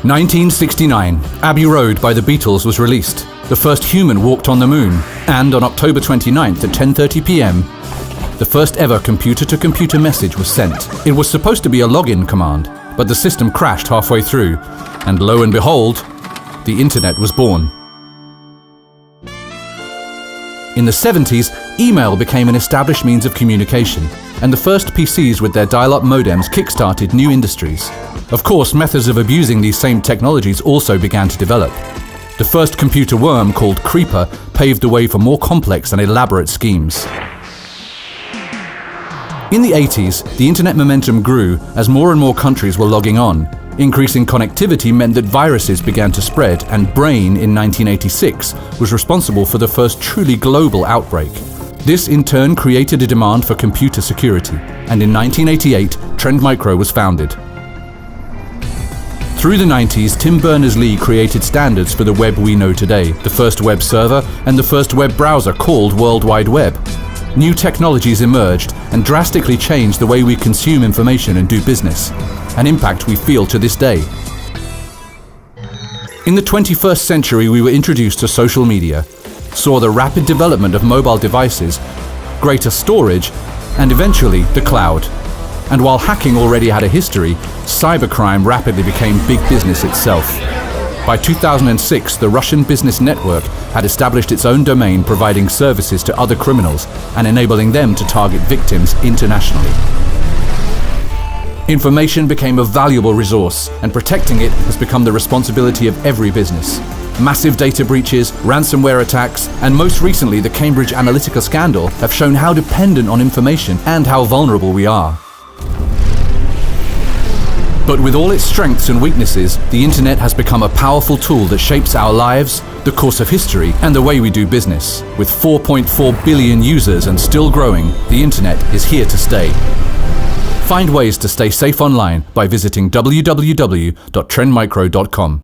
1969, Abbey Road by the Beatles was released. The first human walked on the moon, and on October 29th at 10:30 p.m, the first ever computer-to-computer message was sent. It was supposed to be a login command, but the system crashed halfway through, and lo and behold, the internet was born. In the 70s, email became an established means of communication, and the first PCs with their dial-up modems kick-started new industries. Of course, methods of abusing these same technologies also began to develop. The first computer worm, called Creeper, paved the way for more complex and elaborate schemes. In the 80s, the internet momentum grew as more and more countries were logging on. Increasing connectivity meant that viruses began to spread, and Brain in 1986 was responsible for the first truly global outbreak. This in turn created a demand for computer security, and in 1988, Trendmicro was founded. Through the 90s, Tim Berners-Lee created standards for the web we know today, the first web server and the first web browser called World Wide Web. New technologies emerged and drastically changed the way we consume information and do business, an impact we feel to this day. In the 21st century, we were introduced to social media, saw the rapid development of mobile devices, greater storage, and eventually the cloud. And while hacking already had a history, cybercrime rapidly became big business itself. By 2006, the Russian business network had established its own domain, providing services to other criminals and enabling them to target victims internationally. Information became a valuable resource, and protecting it has become the responsibility of every business. Massive data breaches, ransomware attacks, and most recently the Cambridge Analytica scandal have shown how dependent on information and how vulnerable we are. But with all its strengths and weaknesses, the internet has become a powerful tool that shapes our lives, the course of history, and the way we do business. With 4.4 billion users and still growing, the internet is here to stay. Find ways to stay safe online by visiting www.trendmicro.com.